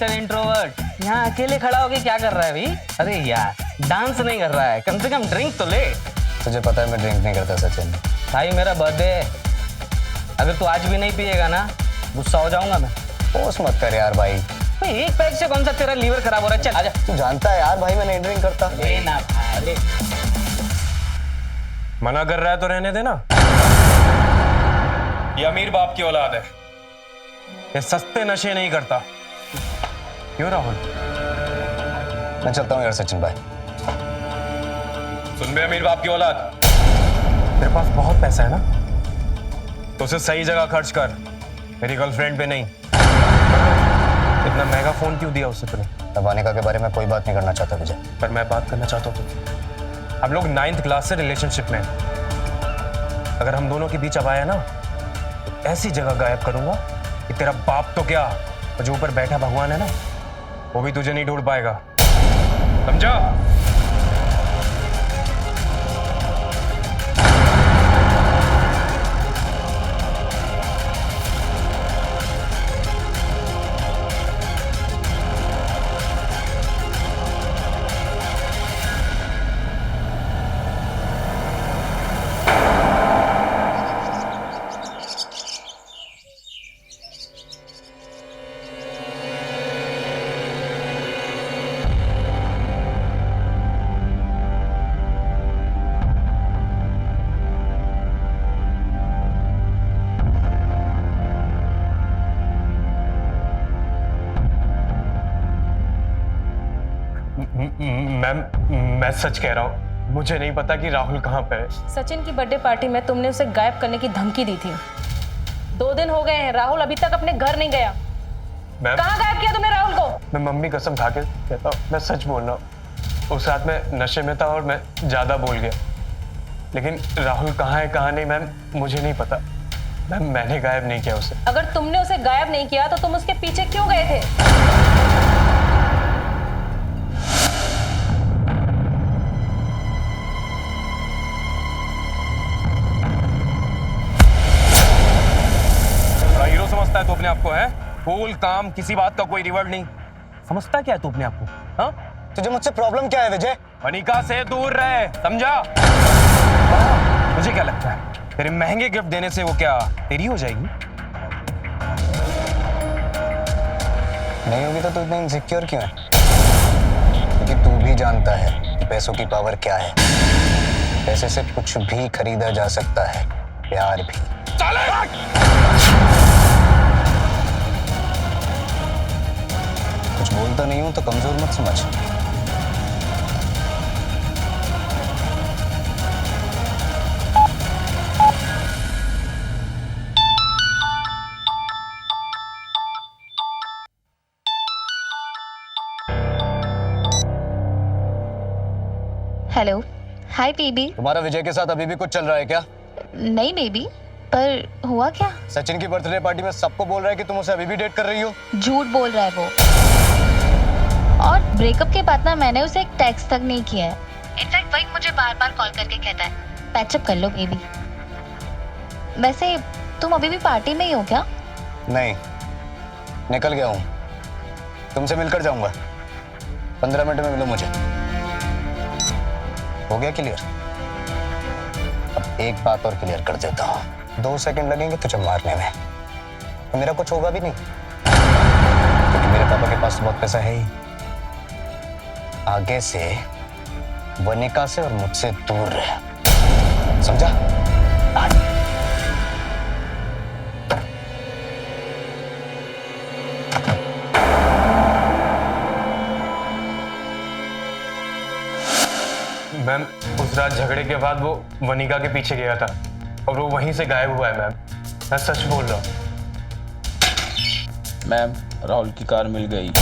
Mister introvert, यहाँ अकेले खड़ा होके क्या कर रहा है भाई? अरे यार डांस नहीं कर रहा है, कम से कम ड्रिंक तो ले। तुझे पता है मैं ड्रिंक नहीं करता सचिन। भाई मेरा बर्थडे है, अगर तू आज भी नहीं पिएगा ना गुस्सा हो जाऊंगा मैं। फोर्स मत कर यार भाई। भाई एक पैक से कौन सा तेरा लीवर खराब हो रहा है? चल आजा। तू जानता है यार भाई मैं नहीं ड्रिंक करता। ले ना भाई। मना कर रहा है तो रहने देना। ये अमीर बाप की औलाद है, ये सस्ते नशे नहीं करता। क्यों राहुल? मैं चलता हूँ यार सचिन भाई। सुन बे अमीर बाप की औलाद, तेरे पास बहुत पैसा है ना, तो उसे सही जगह खर्च कर, मेरी गर्लफ्रेंड पे नहीं। इतना महंगा फोन क्यों दिया उससे तूने? अब वानिका के बारे में कोई बात नहीं करना चाहता विजय। पर मैं बात करना चाहता हूँ। हम लोग 9th क्लास से रिलेशनशिप में हैं। अगर हम दोनों के बीच अब आया ना तो ऐसी जगह गायब करूंगा कि तेरा बाप तो क्या, और जो ऊपर बैठा भगवान है ना वो भी तुझे नहीं ढूंढ पाएगा, समझा? मैम मैं सच कह रहा हूँ, मुझे नहीं पता कि राहुल कहाँ पे है। सचिन की बर्थडे पार्टी में तुमने उसे गायब करने की धमकी दी थी। 2 दिन हो गए हैं, राहुल अभी तक अपने घर नहीं गया। मैम कहाँ गायब किया तुमने राहुल को? मैं मम्मी कसम खा के कहता हूँ, मैं सच बोल रहा हूँ। उस रात में नशे में था और मैं ज्यादा बोल गया, लेकिन राहुल कहाँ है कहाँ नहीं मैम मुझे नहीं पता। मैम मैंने गायब नहीं किया उसे। अगर तुमने उसे गायब नहीं किया तो तुम उसके पीछे क्यों गए थे? हीरो समझता है तू अपने आप को? है कूल काम, किसी बात का कोई रिवर्ड नहीं समझता। क्या है तू अपने आप को? हाँ तुझे मुझसे प्रॉब्लम क्या है विजय? वनिका से दूर रहे, समझा? मुझे क्या लगता है तेरे महंगे गिफ्ट देने से वो क्या तेरी हो जाएगी? नहीं होगी तो तू इतना इनसिक्योर क्यों है? क्योंकि तू भी जानता है कि पैसों की पावर क्या है। पैसे से कुछ भी खरीदा जा सकता है, प्यार भी। कुछ बोलता नहीं हूं तो कमजोर मत समझ। Hello, hi baby. तुम्हारा विजय के साथ अभी भी कुछ चल रहा है क्या? नहीं बेबी, पर हुआ क्या? सचिन की बर्थडे पार्टी में सबको बोल रहा है कि तुम उसे अभी भी डेट कर रही हो। झूठ बोल रहा है वो। और ब्रेकअप के बाद ना मैंने उसे एक टेक्स्ट तक नहीं किया है। इनफैक्ट वही मुझे बार बार कॉल करके कहता है पैचअप कर लो बेबी। वैसे तुम अभी भी पार्टी में ही हो क्या? नहीं, निकल गया हूँ। तुमसे मिलकर जाऊंगा। 15 मिनट में मिलो मुझे। हो गया क्लियर? अब एक बात और क्लियर कर देता हूँ। 2 सेकंड लगेंगे तुझे मारने में, तो मेरा कुछ होगा भी नहीं, क्योंकि मेरे पापा के पास तो बहुत पैसा है ही। आगे से वनिका से और मुझसे दूर रह, समझा? मैम उस रात झगड़े के बाद वो वनिका के पीछे गया था और वो वहीं से गायब हुआ है। मैम मैं सच बोल रहा हूँ। मैम राहुल की कार मिल गई।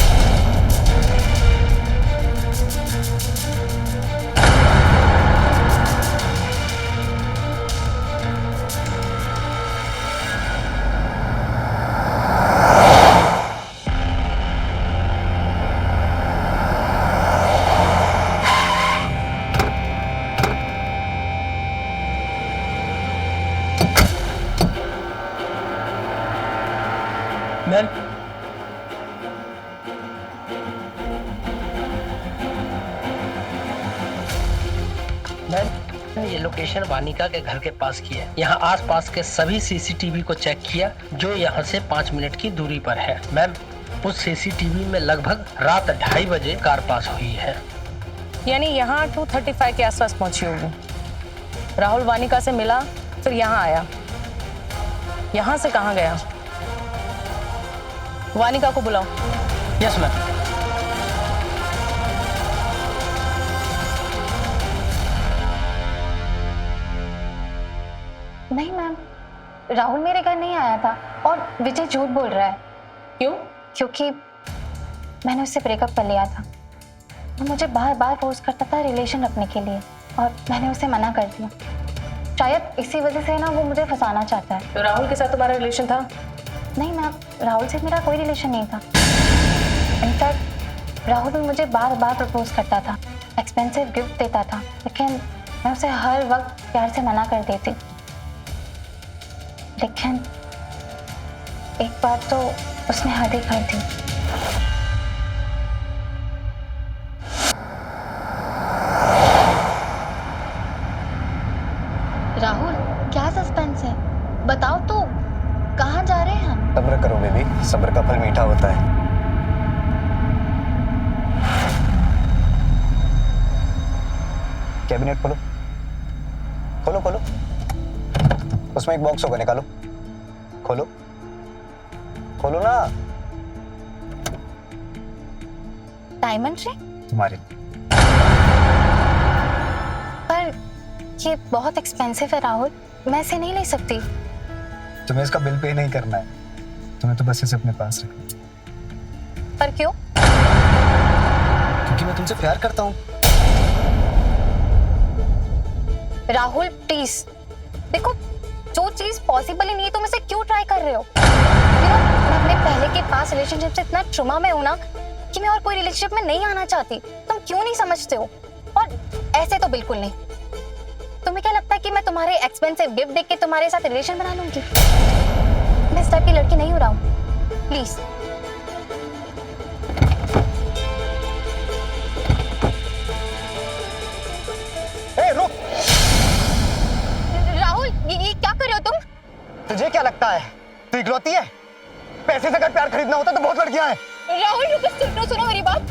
ये लोकेशन वानिका के घर के पास की है। यहाँ आसपास के सभी सीसीटीवी को चेक किया जो यहाँ से 5 मिनट की दूरी पर है। मैम, उस सीसीटीवी में लगभग रात 2:30 बजे कार पास हुई है। यानी यहाँ 2:35 के आसपास पहुंची होगी। राहुल वानिका से मिला, फिर यहाँ आया। यहाँ से कहाँ गया? वानिका को बुलाओ। Yes ma'am. नहीं मैम, राहुल मेरे घर नहीं आया था और विजय झूठ बोल रहा है। क्यों? क्योंकि मैंने उससे ब्रेकअप कर लिया था। वो मुझे बार बार फोर्स करता था रिलेशन रखने के लिए और मैंने उसे मना कर दिया। शायद इसी वजह से ना वो मुझे फंसाना चाहता है। तो राहुल के साथ तुम्हारा रिलेशन था? नहीं मैम, राहुल से मेरा कोई रिलेशन नहीं था। इनफैक्ट राहुल भी मुझे बार बार प्रपोज करता था, एक्सपेंसिव गिफ्ट देता था, लेकिन मैं उसे हर वक्त प्यार से मना कर देती। लेकिन एक बार तो उसने हद ही कर दी। राहुल, क्या सस्पेंस है? बताओ तो, कहाँ जा रहे हैं हम? सब्र करो बेबी, सब्र का फल मीठा होता है। कैबिनेट खोलो, खोलो खोलो। उसमें एक बॉक्स होगा, निकालो। खोलो खोलो ना। Diamond ring? तुम्हारे पर ये बहुत एक्सपेंसिव है राहुल, मैं इसे नहीं ले सकती। तुम्हें इसका बिल पे नहीं करना है, तुम्हें तो बस इसे अपने पास रखना है। पर क्यों? क्योंकि मैं तुमसे प्यार करता हूँ। राहुल प्लीज, देखो जो चीज पॉसिबल ही नहीं है तुम इसे क्यों ट्राई कर रहे हो? मैं अपने पहले के पास रिलेशनशिप से इतना ट्रॉमा में हूं ना कि मैं और कोई रिलेशनशिप में नहीं आना चाहती। तुम क्यों नहीं समझते हो? और ऐसे तो बिल्कुल नहीं। तुम्हें क्या लगता है कि मैं तुम्हारे एक्सपेंसिव गिफ्ट देख के तुम्हारे साथ रिलेशन बना लूंगी? मैं इस टाइप की लड़की नहीं हो रहा हूँ, प्लीज। रुक। राहुल, ये क्या कर रहे हो तुम? तुझे क्या लगता है तू इकलौती है? पैसे से अगर प्यार खरीदना होता तो बहुत लड़कियां हैं। राहुल रुको, सुनो मेरी बात।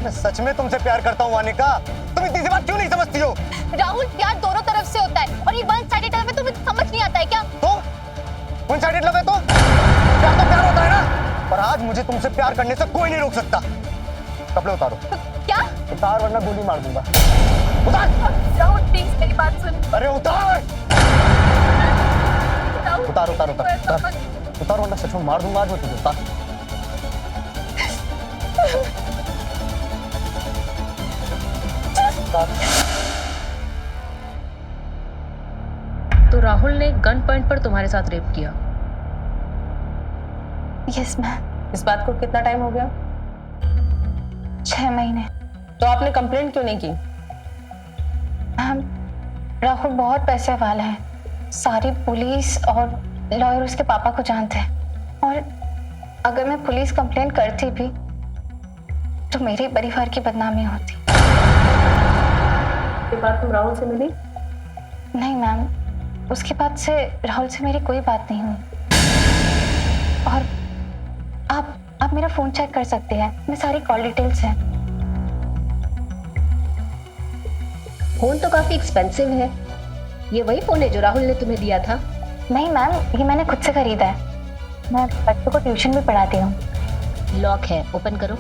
मैं सच में तुमसे प्यार करता हूँ वानिका, तुम इतनी सी बात क्यों नहीं समझती हो? राहुल, प्यार दोनों तरफ से होता है और ये वन साइडेड लव है, तुम्हें समझ नहीं आता है क्या? तो वन साइडेड लव है तो प्यार तो प्यार होता है ना। पर आज मुझे तुमसे प्यार करने से कोई नहीं रोक सकता। कपड़े उतारो। क्या? उतार वरना गोली मार दूंगा। उतार। राहुल प्लीज मेरी बात सुन। अरे उतार। राहुल, उतार उतार उतार उतार उतार वरना सच में मार दूंगा आज मैं तुझे। उतार। तो राहुल ने गन पॉइंट पर तुम्हारे साथ रेप किया? Yes ma'am. इस बात को कितना टाइम हो गया? 6 महीने। तो आपने कंप्लेंट क्यों नहीं की? मैम, राहुल बहुत पैसे वाला है, सारी पुलिस और लॉयर उसके पापा को जानते हैं और अगर मैं पुलिस कंप्लेंट करती भी तो मेरे परिवार की बदनामी होती। के बाद तुम राहुल से मिली? नहीं मैम, उसके बाद से राहुल से मेरी कोई बात नहीं हुई। और आप मेरा फोन चेक कर सकते हैं, मैं सारी कॉल डिटेल्स हैं। फोन तो काफी एक्सपेंसिव है। ये वही फोन है जो राहुल ने तुम्हें दिया था? नहीं मैम, ये मैंने खुद से खरीदा है। मैं बच्चों को ट्यूशन भी पढ़ाती हूँ। लॉक है, ओपन करो।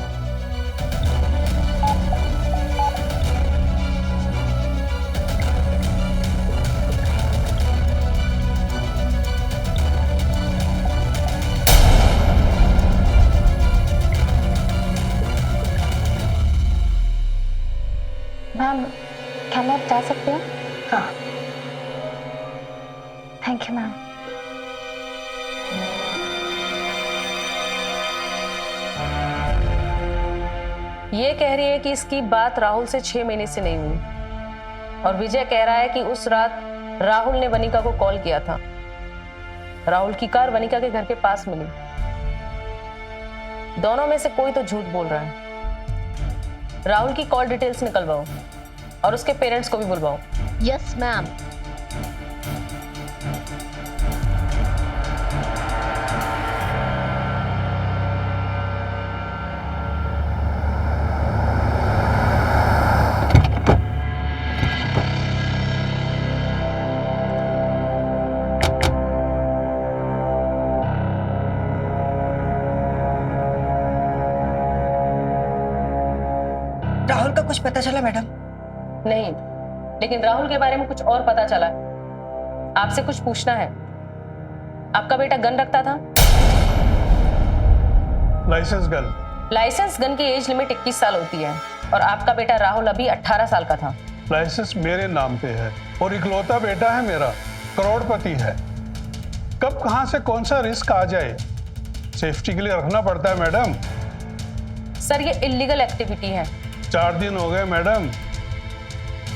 मैम, क्या मैं अब जा सकती हूँ? हाँ। Thank you ma'am. ये कह रही है कि इसकी बात राहुल से 6 महीने से नहीं हुई और विजय कह रहा है कि उस रात राहुल ने वनिका को कॉल किया था। राहुल की कार वनिका के घर के पास मिली। दोनों में से कोई तो झूठ बोल रहा है। राहुल की कॉल डिटेल्स निकलवाओ और उसके पेरेंट्स को भी बुलवाओ। Yes ma'am. राहुल का कुछ पता चला मैडम? नहीं, लेकिन राहुल के बारे में कुछ और पता चला। आपसे कुछ पूछना है। आपका बेटा गन रखता था? Licence gun? लाइसेंस गन की एज लिमिट 21 साल होती है और आपका बेटा राहुल अभी 18 साल का था। लाइसेंस मेरे नाम पे है और इकलौता बेटा है मेरा, करोड़पति है। कब कहां से कौन सा रिस्क आ जाए, सेफ्टी के लिए रखना पड़ता है मैडम। सर, ये इलीगल एक्टिविटी है। 4 दिन हो गए मैडम,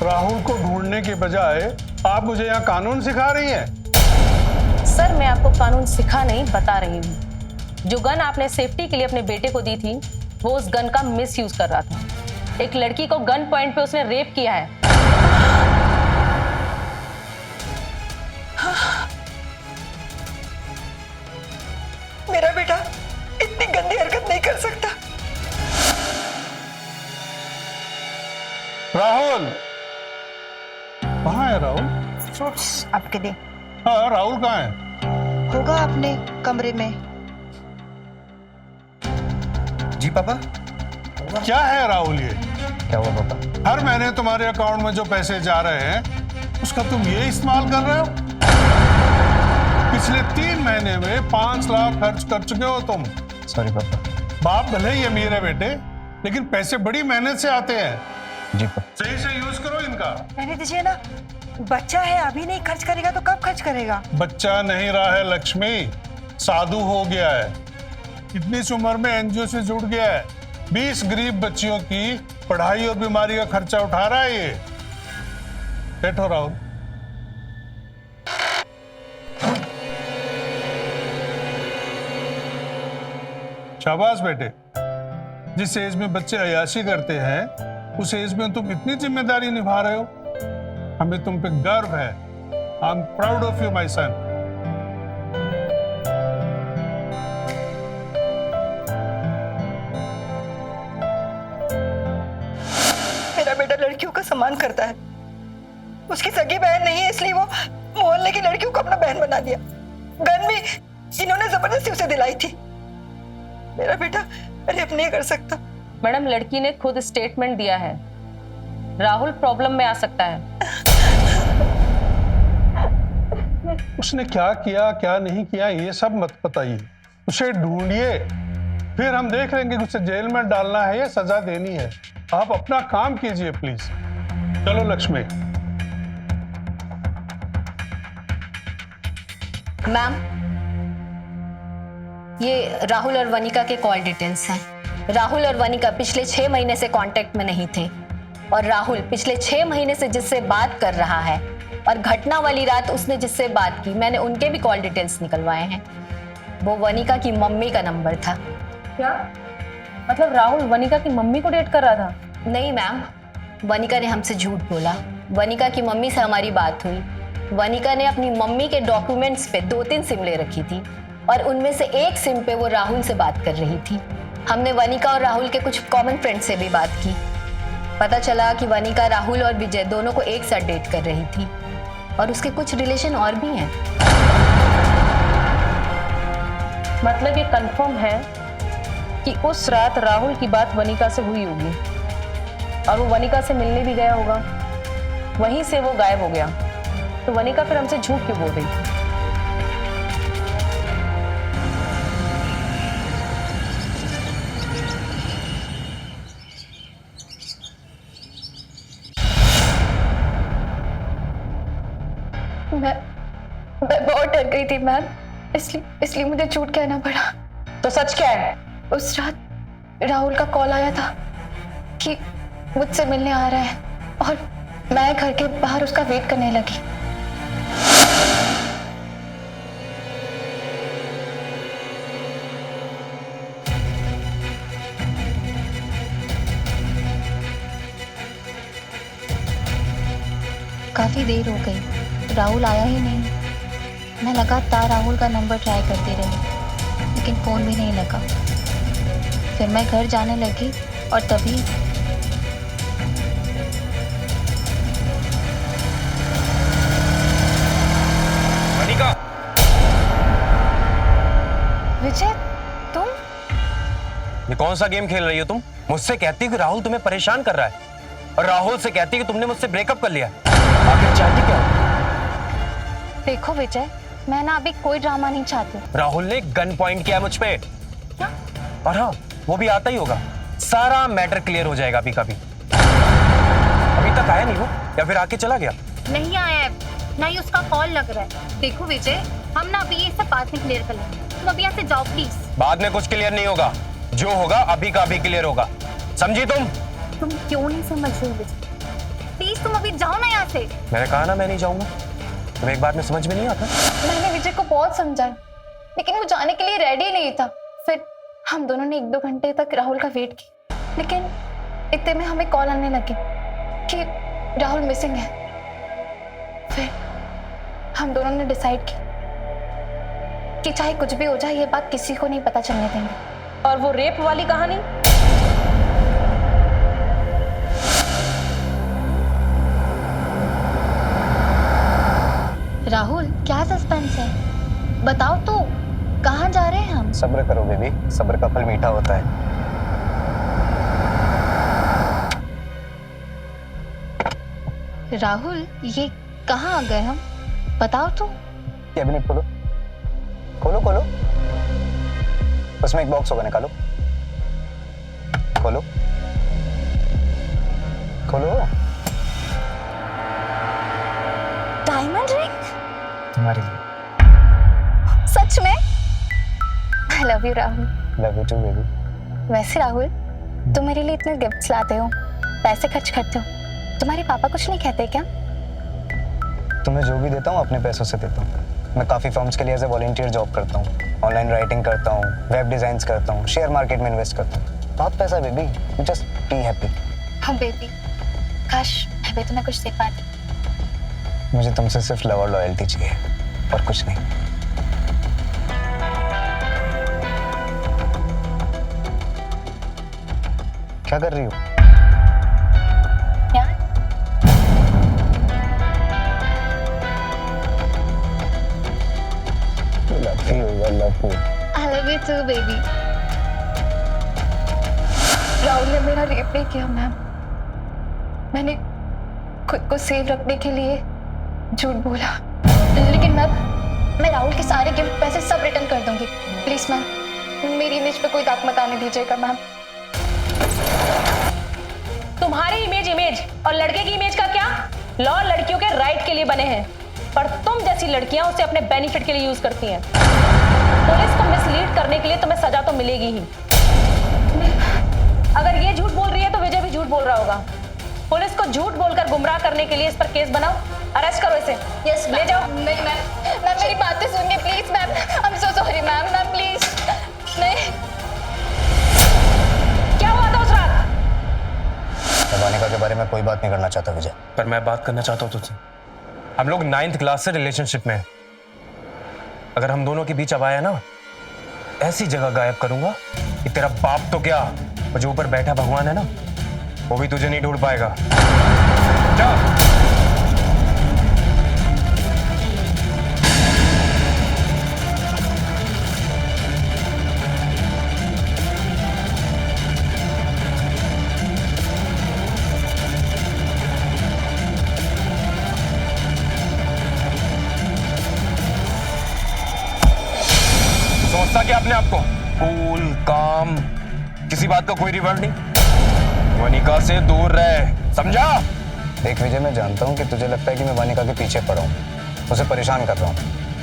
राहुल को ढूंढने के बजाय आप मुझे यहाँ कानून सिखा रही हैं। सर, मैं आपको कानून सिखा नहीं, बता रही हूँ। जो गन आपने सेफ्टी के लिए अपने बेटे को दी थी, वो उस गन का मिस यूज कर रहा था। एक लड़की को गन पॉइंट पे उसने रेप किया है। मेरा बेटा इतनी गंदी हरकत नहीं कर सकता। राहुल कहाँ है? राहुल फ्रूट्स आपके लिए। हाँ, राहुल कहाँ है? होगा अपने कमरे में। जी पापा। क्या है राहुल ये? क्या हुआ पापा? हर महीने तुम्हारे अकाउंट में जो पैसे जा रहे हैं उसका तुम ये इस्तेमाल कर रहे हो। पिछले 3 महीने में 5 लाख खर्च कर चुके हो तुम। सॉरी पापा। बाप भले ही अमीर है बेटे, लेकिन पैसे बड़ी मेहनत से आते हैं। जी पापा। सही से यूज करो इनका। रहने दीजिए ना, बच्चा है, अभी नहीं खर्च करेगा तो कब खर्च करेगा? बच्चा नहीं रहा है लक्ष्मी, साधु हो गया है। इतनी सी उम्र में एनजीओ से जुड़ गया है। 20 गरीब बच्चियों की पढ़ाई और बीमारी का खर्चा उठा रहा है ये। बैठो राहुल। शाबाश बेटे, जिस एज में बच्चे अय्याशी करते हैं उस एज में तुम इतनी जिम्मेदारी निभा रहे हो। हमें तुम पे गर्व है। I am proud of you my son. मेरा बेटा लड़कियों का सम्मान करता है। उसकी सगी बहन नहीं है इसलिए वो मोहल्ले की लड़कियों को अपना बहन बना दिया। गन भी इन्होंने जबरदस्ती उसे दिलाई थी। मेरा बेटा रेप नहीं कर सकता। मैडम, लड़की ने खुद स्टेटमेंट दिया है। राहुल प्रॉब्लम में आ सकता है। उसने क्या किया क्या नहीं किया ये सब मत बताइए, उसे ढूंढिए, फिर हम देख लेंगे कि उसे जेल में डालना है या सजा देनी है। आप अपना काम कीजिए प्लीज। चलो लक्ष्मी। मैम, ये राहुल और वनिका के कॉल डिटेल्स हैं। राहुल और वनिका पिछले 6 महीने से कांटेक्ट में नहीं थे और राहुल पिछले 6 महीने से जिससे बात कर रहा है और घटना वाली रात उसने जिससे बात की, मैंने उनके भी कॉल डिटेल्स निकलवाए हैं। वो वनिका की मम्मी का नंबर था। क्या मतलब राहुल वनिका की मम्मी को डेट कर रहा था? नहीं मैम, वनिका ने हमसे झूठ बोला। वनिका की मम्मी से हमारी बात हुई। वनिका ने अपनी मम्मी के डॉक्यूमेंट्स पे 2-3 सिम ले रखी थी और उनमें से एक सिम पे वो राहुल से बात कर रही थी। हमने वनिका और राहुल के कुछ कॉमन फ्रेंड से भी बात की। पता चला कि वनिका राहुल और विजय दोनों को एक साथ डेट कर रही थी और उसके कुछ रिलेशन और भी हैं। मतलब ये कंफर्म है कि उस रात राहुल की बात वनिका से हुई होगी और वो वनिका से मिलने भी गया होगा। वहीं से वो गायब हो गया। तो वनिका फिर हमसे झूठ क्यों बोल रही थी? मैं बहुत डर गई थी मैम, इसलिए मुझे झूठ कहना पड़ा। तो सच क्या है? उस रात राहुल का कॉल आया था कि मुझसे मिलने आ रहा है और मैं घर के बाहर उसका वेट करने लगी। काफी देर हो गई, राहुल आया ही नहीं। मैं लगातार राहुल का नंबर ट्राई करती रही, लेकिन फोन भी नहीं लगा। फिर मैं घर जाने लगी और तभी वनिका, विजय, तुम? ये कौन सा गेम खेल रही हो तुम? मुझसे कहती कि राहुल तुम्हें परेशान कर रहा है, और राहुल से कहती कि तुमने मुझसे ब्रेकअप कर लिया। आखिर चाहती क्या हो? देखो विजय, मैं ना अभी कोई ड्रामा नहीं चाहती। राहुल ने गन पॉइंट किया मुझ पे। क्या? और हाँ, वो भी आता ही होगा। सारा मैटर क्लियर हो जाएगा अभी का भी। अभी तक आया नहीं वो, या फिर आके चला गया? नहीं आया है, ना ही उसका कॉल लग रहा है। देखो विजय, हम ना अभी ये सब बात में क्लियर कर लेंगे। तुम अभी यहाँ से जाओ प्लीज। बाद में कुछ क्लियर नहीं होगा, जो होगा अभी का अभी क्लियर होगा, समझी तुम? तुम क्यों नहीं समझ रहे हो विजय? प्लीज तुम अभी जाओ ना यहाँ से। मैंने कहा ना मैं नहीं जाऊंगा। तुम्हें एक बात में समझ में नहीं आता? मैंने विजय को बहुत समझाया, लेकिन वो जाने के लिए रेडी नहीं था। फिर हम दोनों ने 1-2 घंटे तक राहुल का वेट किया, लेकिन इतने में हमें कॉल आने लगे कि राहुल मिसिंग है। फिर हम दोनों ने डिसाइड किया कि चाहे कुछ भी हो जाए, ये बात किसी को नहीं पता चलने देंगे। और वो रेप वाली कहानी? राहुल, क्या सस्पेंस है? बताओ तो, कहाँ जा रहे हैं हम? सब्र करो बेबी, सब्र का फल मीठा होता है। राहुल, ये कहाँ आ गए हम? बताओ तो। कैबिनेट खोलो, खोलो खोलो, उसमें एक बॉक्स होगा, निकालो। खोलो खोलो। Diamond ring? तुम्हारे लिए। सच में? I love you Rahul. Love you too baby. वैसे राहुल, तुम मेरे लिए इतने गिफ्ट्स लाते हो, पैसे खर्च करते हो, तुम्हारे पापा कुछ नहीं कहते क्या? तुम्हें जो भी देता हूँ अपने पैसों से देता हूँ। मैं काफ़ी फर्म्स के लिए एज ए वॉलंटियर जॉब करता हूँ, ऑनलाइन राइटिंग करता हूँ, वेब डिजाइन्स करता हूँ, शेयर मार्केट में इन्वेस्ट करता हूँ। बहुत पैसा baby, you just be happy. हाँ बेबी, काश मैं भी तुम्हें कुछ दे पाती। मुझे तुमसे सिर्फ लव और लॉयल्टी चाहिए, और कुछ नहीं। क्या कर रही हो? यार, I love you too, baby. Rahul ने मेरा रेप नहीं किया मैम। मैंने खुद को सेफ रखने के लिए झूठ बोला, लेकिन मैं राहुल के सारे गिफ्ट पैसे सब रिटर्न कर दूंगी। प्लीज मैम, मेरी इमेज पे कोई दाग मत आने दीजिएगा मैम। तुम्हारी इमेज और लड़के की इमेज का क्या? लॉ लड़कियों के राइट के लिए बने हैं, पर तुम जैसी लड़कियां उसे अपने बेनिफिट के लिए यूज करती हैं। पुलिस को मिसलीड करने के लिए तुम्हें सजा तो मिलेगी ही। अगर ये झूठ बोल रही है तो विजय भी झूठ बोल रहा होगा। पुलिस को झूठ बोलकर गुमराह करने के लिए इस पर केस बनाओ, अरेस्ट करो इसे। यस, ले जाओ। नहीं मैम, मेरी बातें सुनिए please ma'am. I am so sorry ma'am, please. नहीं, क्या हुआ था उस रात? वानिका के बारे में कोई बात नहीं करना चाहता विजय। पर मैं बात करना चाहता हूँ तुझसे। हम लोग 9th क्लास से रिलेशनशिप में हैं। अगर हम दोनों के बीच अब आया ना, ऐसी जगह गायब करूंगा कि तेरा बाप तो क्या, और जो ऊपर बैठा भगवान है ना, वो भी तुझे नहीं ढूंढ पाएगा। जा। सोचता क्या अपने आप को? कूल, काम, किसी बात का कोई रिवर्ट नहीं। वनिका से दूर रहे, समझा? देख विजय, मैं जानता हूँ कि तुझे लगता है कि मैं वानिका के पीछे पड़ा हूँ, उसे परेशान कर रहा हूँ,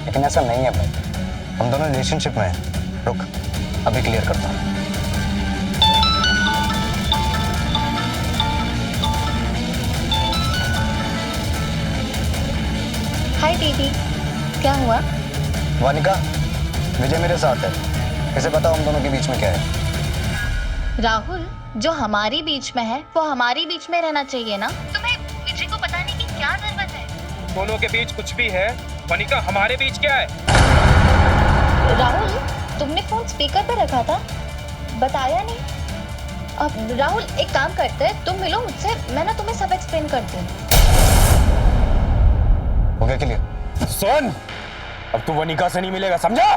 लेकिन ऐसा नहीं है भाई। हम दोनों रिलेशनशिप में हैं। रुक, अभी क्लियर करता हूँ। हाय दीदी, क्या हुआ? वानिका, विजय मेरे साथ है, इसे बताओ हम दोनों के बीच में क्या है। राहुल, जो हमारी बीच में है वो हमारी बीच में रहना चाहिए ना। तुम्हें विजय को बताने की क्या जरूरत है? तुम दोनों के बीच कुछ भी है, वनिका हमारे बीच क्या है? राहुल, तुमने फोन स्पीकर पे रखा था, बताया नहीं। अब राहुल एक काम करते हैं, तुम मिलो मुझसे, मैं ना तुम्हें सब एक्सप्लेन करती हूँ। हो गया क्लियर? सुन, अब तू वनिका से नहीं मिलेगा, समझा?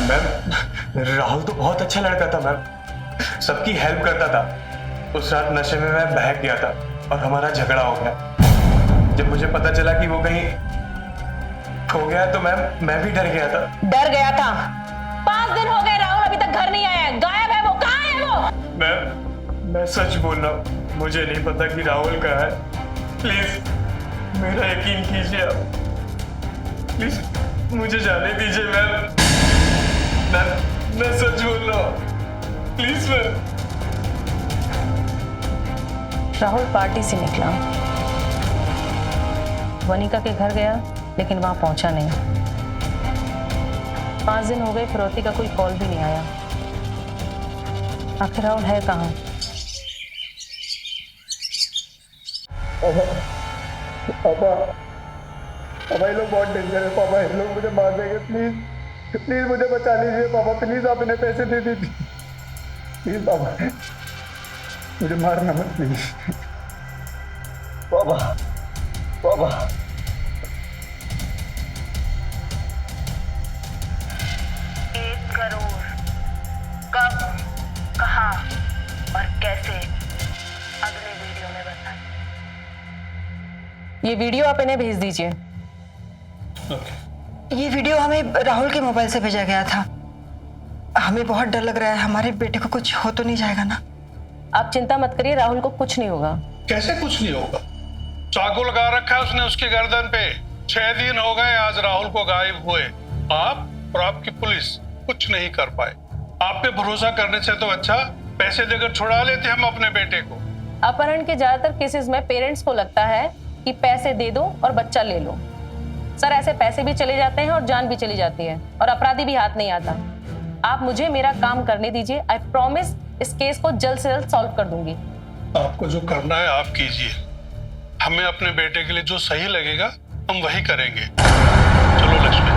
मैम, राहुल तो बहुत अच्छा लड़का था मैम, सबकी हेल्प करता था। उस रात नशे में मैं बहक गया था और हमारा झगड़ा हो गया। जब मुझे पता चला कि वो कहीं खो गया तो मैं भी डर गया था। डर गया था? 5 दिन हो गए राहुल अभी तक घर नहीं आया, गायब है वो, कहाँ है वो? मैम, मैं सच बोल रहा हूँ, मुझे नहीं पता कि राहुल कहाँ है। प्लीज मेरा यकीन कीजिए आप, प्लीज मुझे जाने दीजिए मैम। मैं सच बोल रहा हूँ, प्लीज मैम। राहुल पार्टी से निकला, वनिका के घर गया लेकिन वहां पहुंचा नहीं। 5 दिन हो गए, फिरौती का कोई कॉल भी नहीं आया। आखिर राहुल है कहाँ? पापा ये लोग बहुत डेंजर है। पापा ये लोग मुझे मार देंगे, प्लीज मुझे बचा लीजिए पापा। प्लीज आप इन्हें पैसे दे दीजिए, प्लीज पापा, मुझे मारना मत प्लीज पापा। 1 करोड़ कब, कहाँ और कैसे, अगले वीडियो में बताएं। ये वीडियो आप इन्हें भेज दीजिए। ये वीडियो हमें राहुल के मोबाइल से भेजा गया था। हमें बहुत डर लग रहा है, हमारे बेटे को कुछ हो तो नहीं जाएगा ना? आप चिंता मत करिए, राहुल को कुछ नहीं होगा। कैसे कुछ नहीं होगा? चाकू लगा रखा है उसने उसकी गर्दन पे। 6 दिन हो गए आज राहुल को गायब हुए। आप और आपकी पुलिस कुछ नहीं कर पाए। आप पे भरोसा करने से तो अच्छा पैसे देकर छुड़ा लेते हम अपने बेटे को। अपहरण के ज्यादातर केसेस में पेरेंट्स को लगता है कि पैसे दे दो और बच्चा ले लो। सर, ऐसे पैसे भी चले जाते हैं और जान भी चली जाती है और अपराधी भी हाथ नहीं आता। आप मुझे मेरा काम करने दीजिए। आई प्रॉमिस इस केस को जल्द से जल्द सॉल्व कर दूंगी। आपको जो करना है आप कीजिए। हमें अपने बेटे के लिए जो सही लगेगा हम वही करेंगे। चलो लक्ष्मी।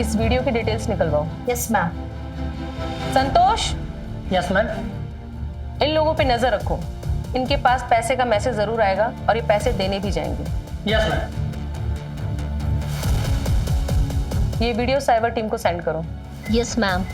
इस वीडियो की डिटेल्स निकलवाओ। Yes ma'am. Santosh. Yes ma'am. इन लोगों पे नजर रखो, इनके पास पैसे का मैसेज जरूर आएगा और ये पैसे देने भी जाएंगे। Yes ma'am. ये वीडियो साइबर टीम को सेंड करो। Yes ma'am.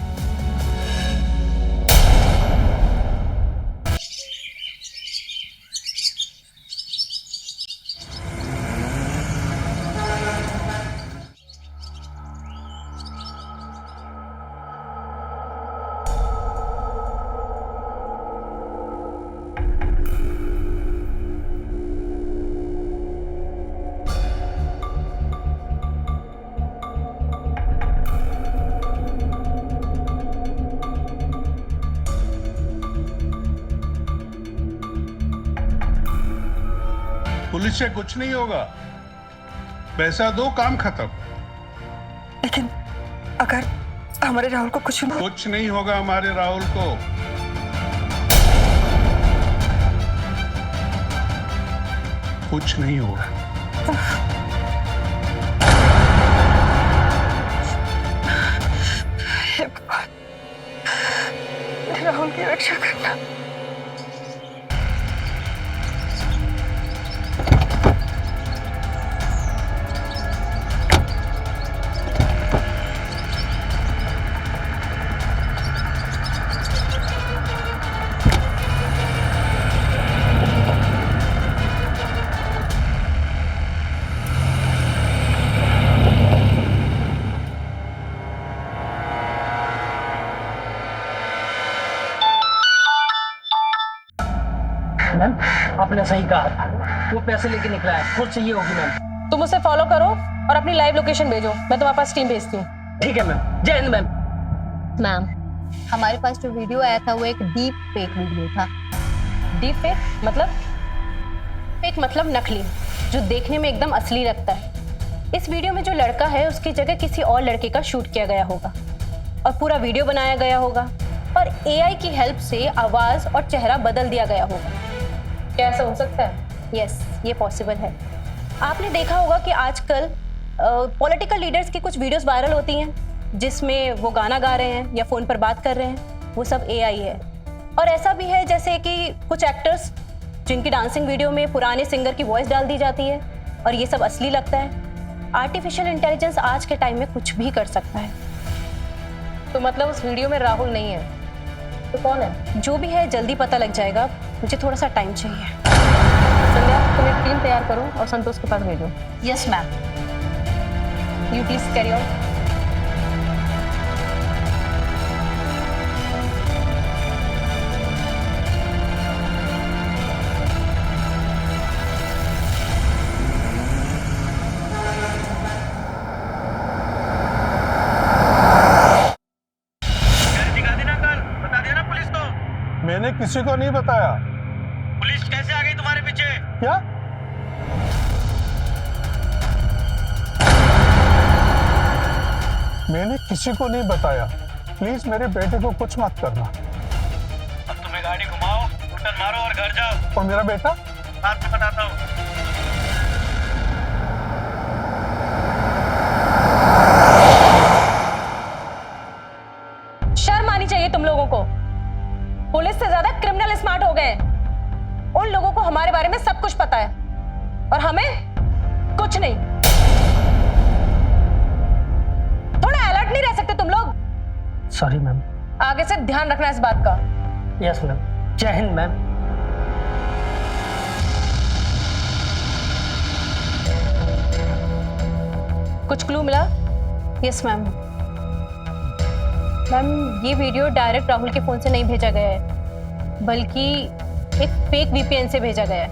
पुलिस से कुछ नहीं होगा, पैसा दो, काम खत्म। लेकिन अगर हमारे राहुल को कुछ नहीं होगा हमारे राहुल को। कुछ नहीं होगा। हे भगवान, राहुल की रक्षा करना। मैम, आपने सही कहा था, वो पैसे लेके निकला है, खुद चाहिए होगी मैम। तुम उसे फॉलो करो और अपनी लाइव लोकेशन भेजो, मैं तुम्हारे पास टीम भेजती हूँ। ठीक है मैम। जय हिंद मैम। मैम, हमारे पास जो वीडियो आया था वो एक डीप फेक वीडियो था। डीप फेक मतलब? एक मतलब नकली, जो देखने में एकदम असली लगता है। इस वीडियो में जो लड़का है उसकी जगह किसी और लड़के का शूट किया गया होगा और पूरा वीडियो बनाया गया होगा और एआई की हेल्प से आवाज और चेहरा बदल दिया गया होगा। क्या ऐसा हो सकता है? यस, ये पॉसिबल है। आपने देखा होगा कि आजकल पॉलिटिकल लीडर्स की कुछ वीडियोस वायरल होती हैं जिसमें वो गाना गा रहे हैं या फोन पर बात कर रहे हैं, वो सब एआई है। और ऐसा भी है जैसे कि कुछ एक्टर्स जिनकी डांसिंग वीडियो में पुराने सिंगर की वॉइस डाल दी जाती है और ये सब असली लगता है। आर्टिफिशियल इंटेलिजेंस आज के टाइम में कुछ भी कर सकता है। तो मतलब उस वीडियो में राहुल नहीं है, तो कौन है? जो भी है जल्दी पता लग जाएगा, मुझे थोड़ा सा टाइम चाहिए। संध्या, तुम एक टीम तैयार करो और संतोष के पास भेजो। Yes ma'am. You please carry on. मैंने किसी को नहीं बताया। पुलिस कैसे आ गई तुम्हारे पीछे? क्या? मैंने किसी को नहीं बताया। प्लीज मेरे बेटे को कुछ मत करना। अब तुम्हें गाड़ी घुमाओ, उल्टन मारो और घर जाओ। और मेरा बेटा? बात में बताता हूँ। शर्म आनी चाहिए तुम लोगों को। पुलिस से ज्यादा क्रिमिनल स्मार्ट हो गए। उन लोगों को हमारे बारे में सब कुछ पता है और हमें कुछ नहीं। थोड़ा अलर्ट नहीं रह सकते तुम लोग? Sorry ma'am. आगे से ध्यान रखना इस बात का। Yes ma'am. जय हिंद मैम। कुछ क्लू मिला? Yes ma'am. मैम, ये वीडियो डायरेक्ट राहुल के फोन से नहीं भेजा गया है, बल्कि एक फेक वीपीएन से भेजा गया है।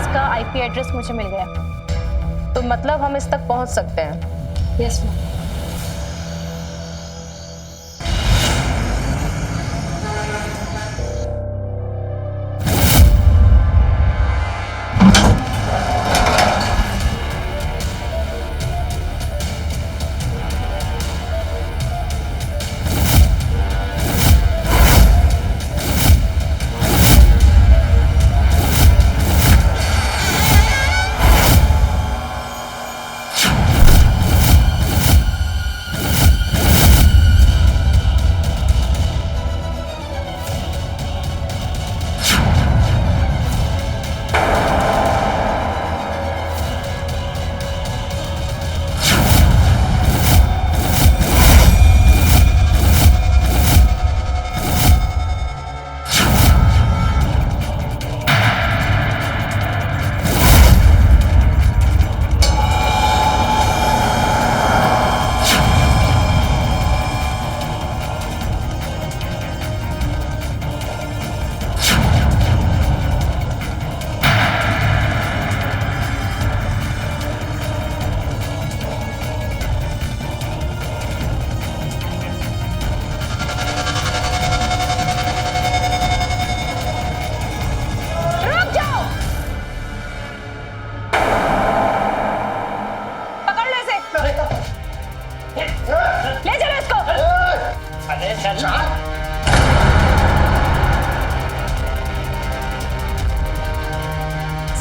इसका आईपी एड्रेस मुझे मिल गया, तो मतलब हम इस तक पहुंच सकते हैं। Yes ma'am.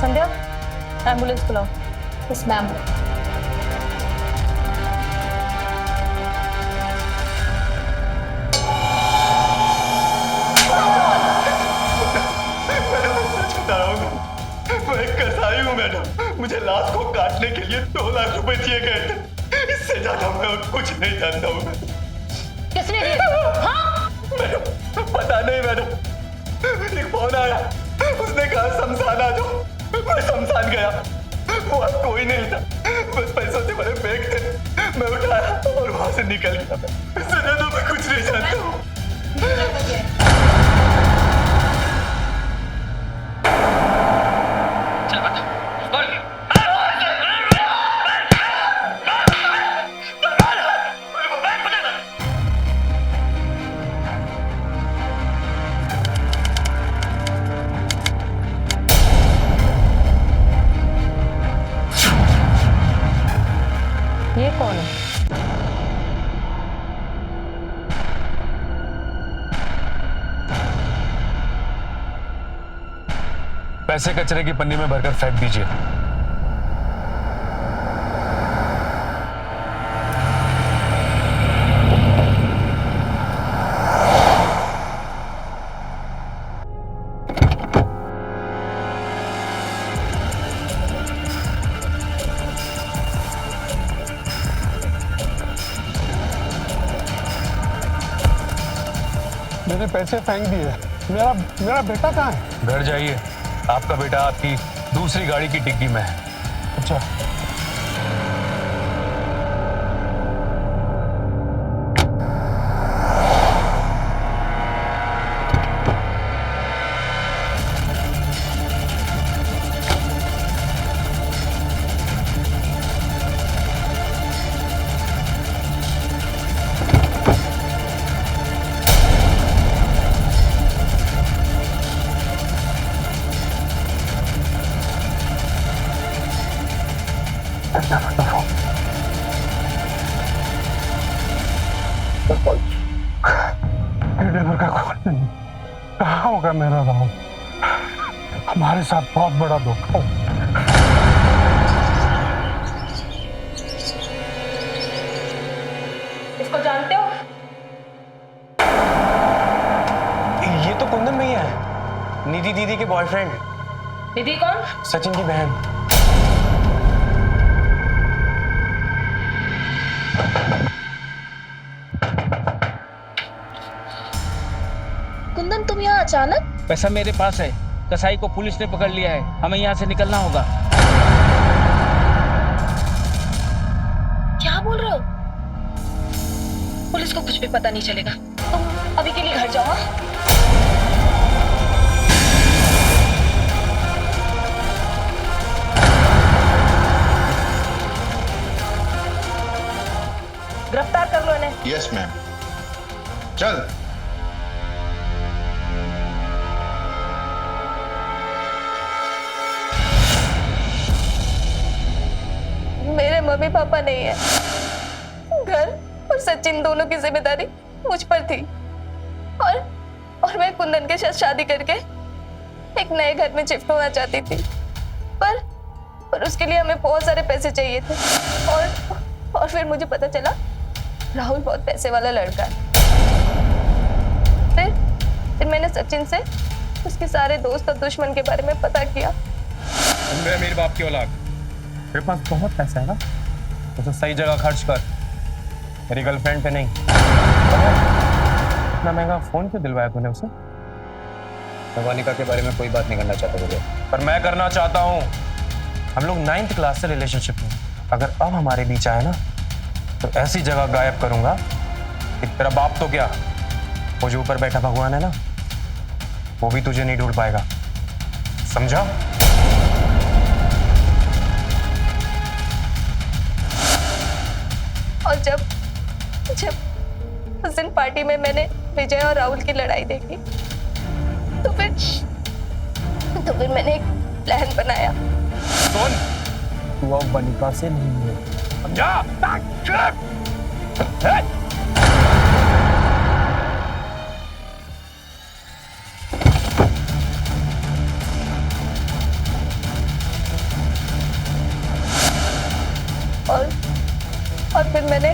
संध्या, एम्बुलेंस बुलाओ। Yes ma'am. मैं एक कसाई हूँ मैडम। मुझे लाश को काटने के लिए 2 लाख रुपए दिए गए थे। इससे ज्यादा मैं और कुछ नहीं जानता हूँ मैडम। किसने दिए? हाँ? मैडम पता नहीं मैडम। एक फोन आया, उसने कहा शमशान आ जाओ। मैं शमशान गया, वहाँ कोई नहीं था, बस पैसों से भरे बैग थे। मैं उठाया और वहां से निकल गया। इससे ज्यादा मैं कुछ नहीं जानता हूँ। पैसे कचरे की पन्नी में भरकर फेंक दीजिए। मेरे पैसे फेंक दिए। मेरा बेटा कहाँ है? घर जाइए, आपका बेटा आपकी दूसरी गाड़ी की डिग्गी में है। अच्छा, ड्राइवर का कॉल नहीं। कहाँ होगा मेरा राहुल? हमारे साथ बहुत बड़ा धोखा है। इसको जानते हो? ये तो कुंदन भैया है, निधि दीदी के बॉयफ्रेंड। निधि कौन? सचिन की बहन। कुंदन, तुम यहाँ अचानक? पैसा मेरे पास है, कसाई को पुलिस ने पकड़ लिया है, हमें यहाँ से निकलना होगा। क्या बोल रहे हो? पुलिस को कुछ भी पता नहीं चलेगा। तुम अभी के लिए घर जाओ। हाँ? गिरफ्तार कर लो इन्हें। Yes ma'am. चल। मेरे मम्मी पापा नहीं है, घर और सचिन दोनों की जिम्मेदारी मुझ पर थी। और मैं कुंदन के साथ शादी करके एक नए घर में शिफ्ट होना चाहती थी, पर उसके लिए हमें बहुत सारे पैसे चाहिए थे। और फिर मुझे पता चला राहुल बहुत पैसे वाला लड़का है। फिर मैंने सचिन से उसके सारे दोस्त और दुश्मन के बारे में पता किया। मेरे बाप की औलाद, मेरे पास बहुत पैसा है ना, तो सही जगह खर्च कर, मेरी गर्लफ्रेंड पे नहीं। इतना महंगा फोन क्यों दिलवाया तूने उसे? मैं वानिका के बारे में कोई बात नहीं करना चाहता मुझे। पर मैं करना चाहता हूँ। हम लोग 9th क्लास से रिलेशनशिप में, अगर अब हमारे बीच आए ना तो ऐसी जगह गायब करूंगा कि तेरा बाप तो क्या, वो जो ऊपर बैठा भगवान है ना, वो भी तुझे नहीं ढूंढ पाएगा, समझा? और जब उस दिन पार्टी में मैंने विजय और राहुल की लड़ाई देखी, तो फिर मैंने एक प्लान बनाया। सुन, तू अब वनिका से नहीं है, समझा? और फिर मैंने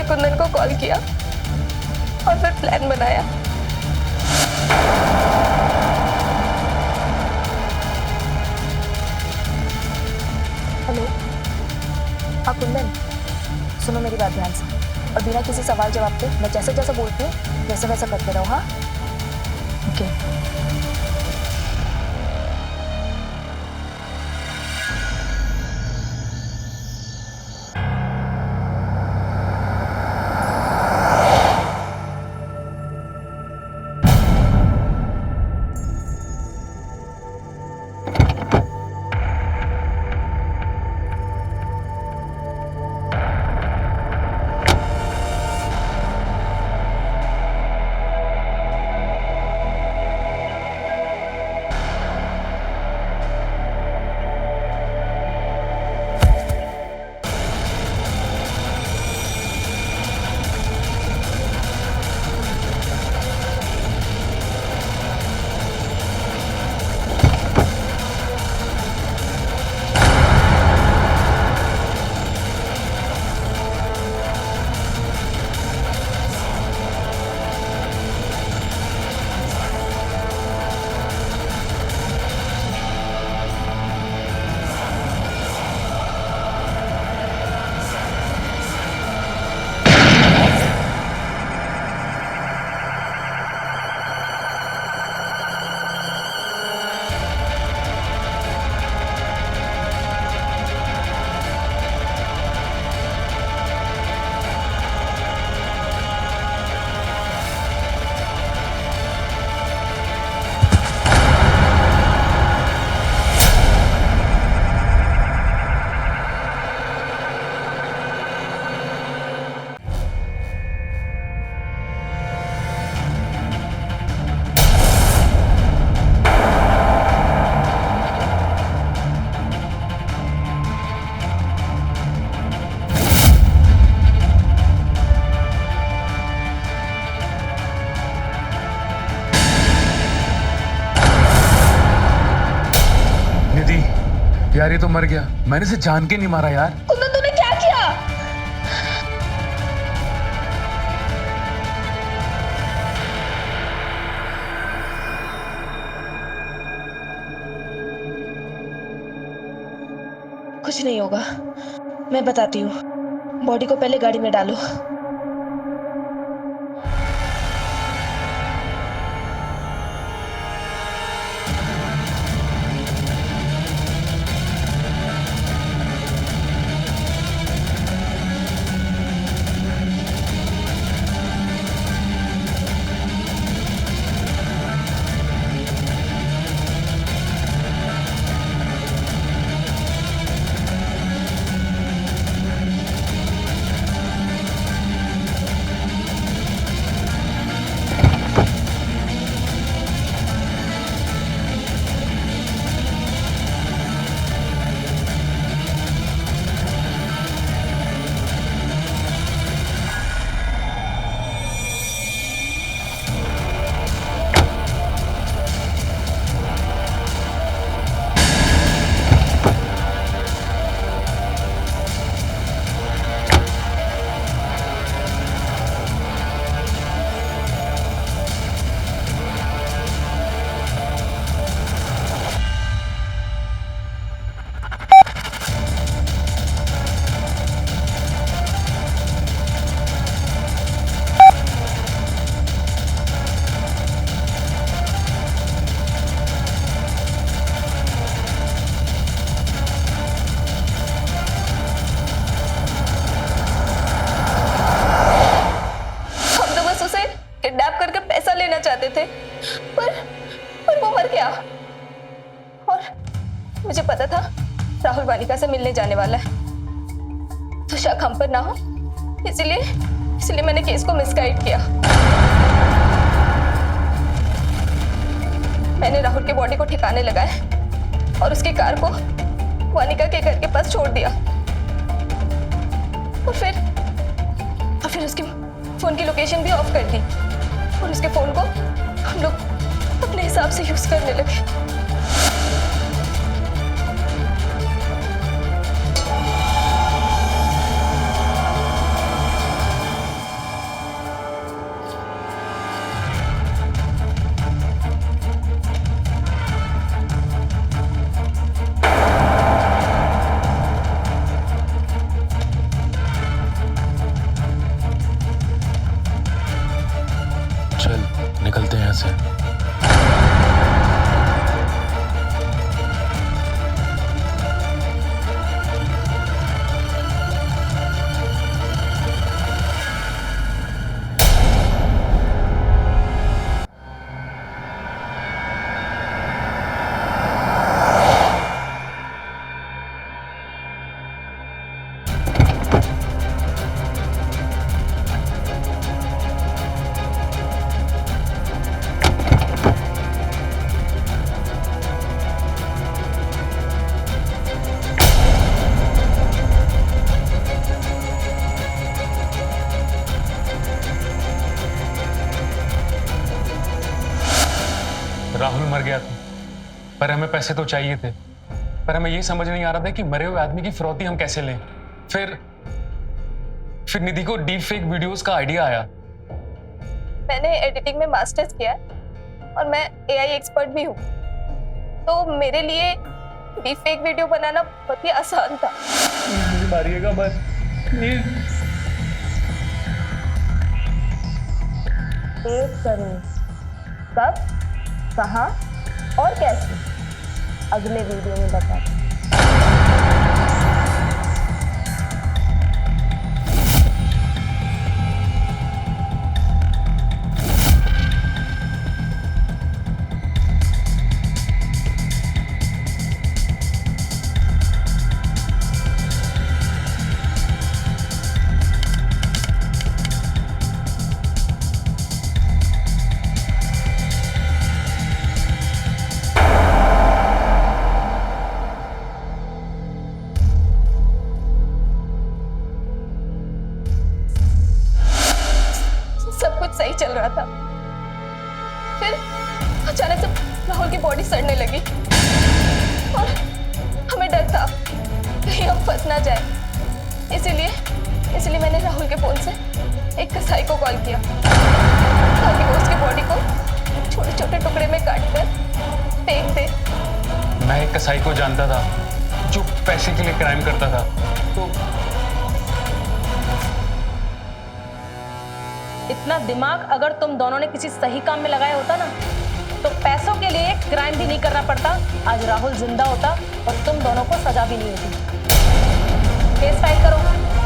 कुंदन को कॉल किया और फिर प्लान बनाया। हेलो, हाँ कुंदन, सुनो मेरी बात ध्यान से और बिना किसी सवाल जवाब के मैं जैसे जैसे बोलती हूँ वैसे वैसा करते रहो। हाँ, ओके। यार ये तो मर गया, मैंने इसे जान के नहीं मारा यार। कुंदन तूने क्या किया? कुछ नहीं होगा, मैं बताती हूँ। बॉडी को पहले गाड़ी में डालो। चाहते थे, पर वो मर गया। और मुझे पता था राहुल वानिका से मिलने जाने वाला है, तो शक हम पर ना हो, इसलिए मैंने केस को मिसगाइड किया। मैंने राहुल के बॉडी को ठिकाने लगाया और उसकी कार को वानिका के घर के पास छोड़ दिया, और फिर उसके फोन की लोकेशन भी ऑफ कर दी और उसके फोन को हम लोग अपने हिसाब से यूज करने लगे। निकलते हैं यहाँ से। राहुल मर गया था, पर हमें पैसे तो चाहिए थे, पर हमें ये समझ नहीं आ रहा था कि मरे हुए आदमी की फिरौती हम कैसे लें। फिर निधि को डीप फेक वीडियोस का आइडिया आया। मैंने एडिटिंग में मास्टर्स किया और मैं एआई एक्सपर्ट भी हूँ, तो मेरे लिए डीप फेक वीडियो बनाना बहुत ही आसान था। मुझे मारिएगा बस, प्लीज। 1 करोड़ कब, कहाँ और कैसे, अगले वीडियो में बताते। सब कुछ सही चल रहा था, फिर अचानक से राहुल की बॉडी सड़ने लगी हमें डर था कहीं हम फंस ना जाए, इसलिए मैंने राहुल के फोन से एक कसाई को कॉल किया ताकि वो उसके बॉडी को छोटे छोटे टुकड़े में काट कर फेंक दे। मैं एक कसाई को जानता था जो पैसे के लिए क्राइम करता था। तो इतना दिमाग अगर तुम दोनों ने किसी सही काम में लगाया होता ना, तो पैसों के लिए क्राइम भी नहीं करना पड़ता। आज राहुल जिंदा होता और तुम दोनों को सजा भी नहीं होती। केस फाइल करो।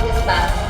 Yes ma'am.